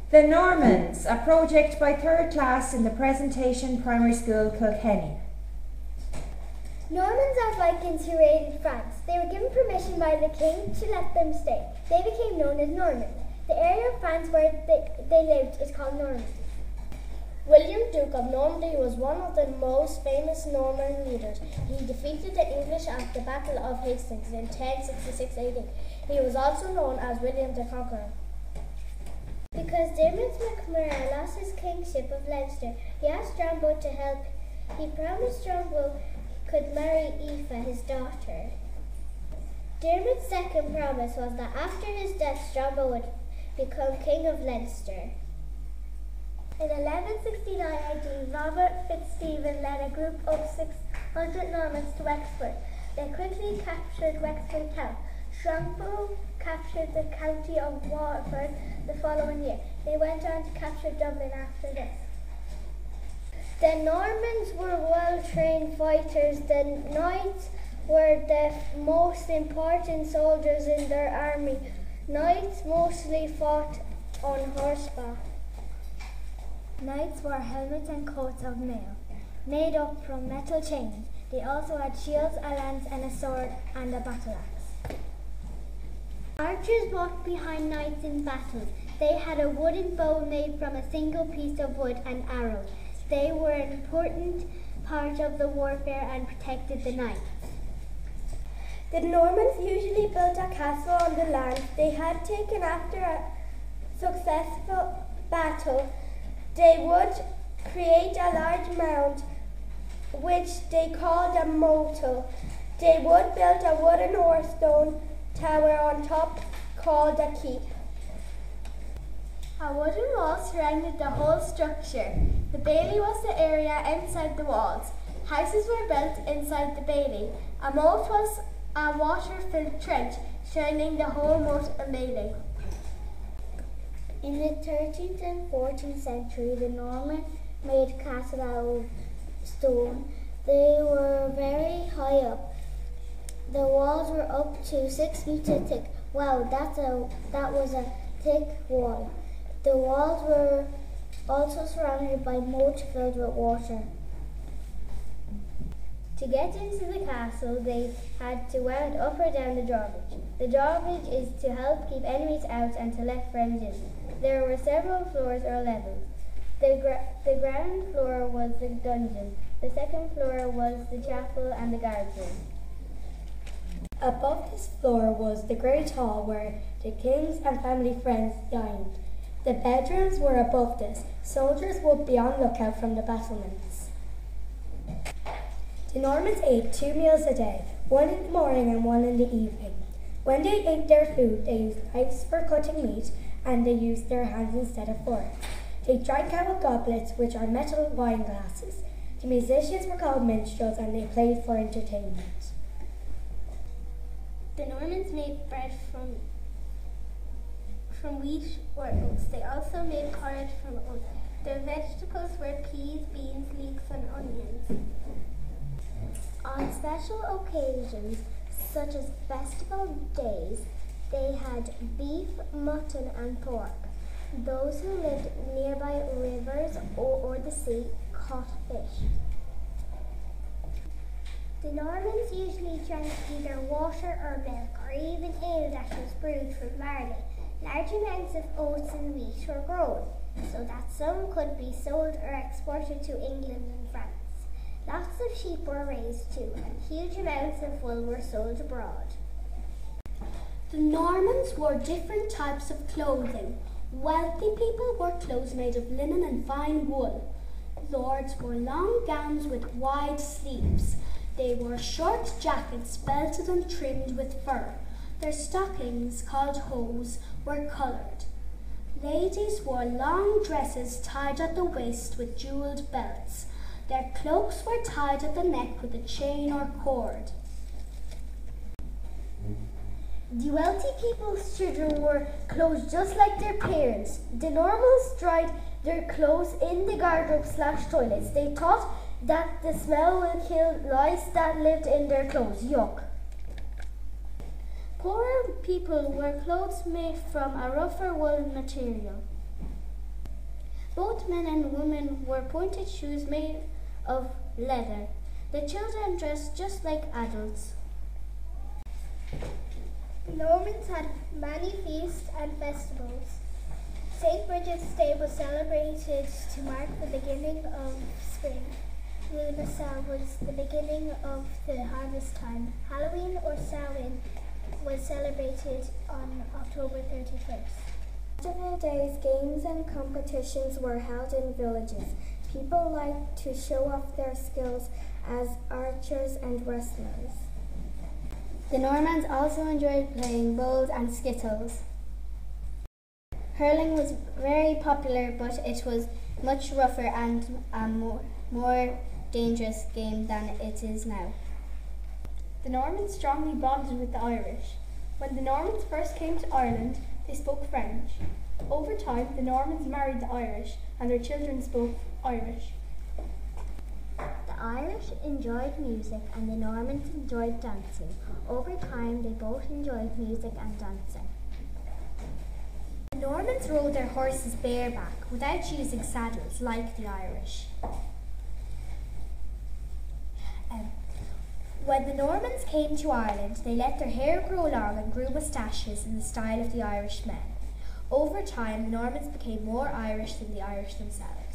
The Normans, a project by 3rd class in the Presentation Primary School, Kilkenny. Normans are Vikings who raided France. They were given permission by the king to let them stay. They became known as Normans. The area of France where they lived is called Normandy. William, Duke of Normandy, was one of the most famous Norman leaders. He defeated the English at the Battle of Hastings in 1066 AD. He was also known as William the Conqueror. Because Dermot McMurray lost his kingship of Leinster, he asked Strongbow to help. He promised Strongbow could marry Aoife, his daughter. Dermot's second promise was that after his death, Strongbow would become king of Leinster. In 1169 AD, Robert Fitzstephen led a group of 600 Normans to Wexford. They quickly captured Wexford town. Strongbow captured the county of Waterford the following year. They went on to capture Dublin after this. The Normans were well-trained fighters. The knights were the most important soldiers in their army. Knights mostly fought on horseback. Knights wore helmets and coats of mail, made up from metal chains. They also had shields, a lance and a sword, and a battle axe. Archers walked behind knights in battles. They had a wooden bow made from a single piece of wood and arrows. They were an important part of the warfare and protected the knights. The Normans usually built a castle on the land they had taken after a successful battle. They would create a large mound, which they called a motel. They would build a wooden or stone tower on top called a keep. A wooden wall surrounded the whole structure. The bailey was the area inside the walls. Houses were built inside the bailey. A moat was a water-filled trench, surrounding the whole moat and bailey. In the 13th and 14th century, the Normans made castles out of stone. They were very high up. The walls were up to 6 meters thick. Wow, that was a thick wall. The walls were also surrounded by moat filled with water. To get into the castle, they had to wend up or down the drawbridge. The drawbridge is to help keep enemies out and to let friends in. There were several floors or levels. The ground floor was the dungeon. The second floor was the chapel and the guard room. Above this floor was the great hall where the kings and family friends dined. The bedrooms were above this. Soldiers would be on lookout from the battlements. The Normans ate 2 meals a day, one in the morning and one in the evening. When they ate their food, they used knives for cutting meat, and they used their hands instead of forks. They drank out of goblets, which are metal wine glasses. The musicians were called minstrels, and they played for entertainment. The Normans made bread from wheat or oats. They also made porridge from oats. Their vegetables were peas, beans, leeks, and onions. On special occasions, such as festival days, they had beef, mutton, and pork. Those who lived nearby rivers or the sea caught fish. The Normans usually drank either water or milk, or even ale that was brewed from barley. Large amounts of oats and wheat were grown, so that some could be sold or exported to England and France. Lots of sheep were raised too, and huge amounts of wool were sold abroad. The Normans wore different types of clothing. Wealthy people wore clothes made of linen and fine wool. Lords wore long gowns with wide sleeves. They wore short jackets belted and trimmed with fur. Their stockings, called hose, were coloured. Ladies wore long dresses tied at the waist with jewelled belts. Their cloaks were tied at the neck with a chain or cord. The wealthy people's children wore clothes just like their parents. The Normans dried their clothes in the garderobe/toilets. They thought that the smell will kill lice that lived in their clothes. Yuck. Poorer people wear clothes made from a rougher wool material. Both men and women wore pointed shoes made of leather. The children dressed just like adults. The Normans had many feasts and festivals. St. Bridget's Day was celebrated to mark the beginning of spring. Lunasa was the beginning of the harvest time. Halloween or Samhain was celebrated on October 31st. Festival days, games and competitions were held in villages. People liked to show off their skills as archers and wrestlers. The Normans also enjoyed playing bowls and skittles. Hurling was very popular, but it was much rougher and a more dangerous game than it is now. The Normans strongly bonded with the Irish. When the Normans first came to Ireland, they spoke French. Over time, the Normans married the Irish, and their children spoke Irish. The Irish enjoyed music and the Normans enjoyed dancing. Over time, they both enjoyed music and dancing. The Normans rode their horses bareback without using saddles like the Irish. When the Normans came to Ireland, they let their hair grow long and grew moustaches in the style of the Irish men. Over time, the Normans became more Irish than the Irish themselves.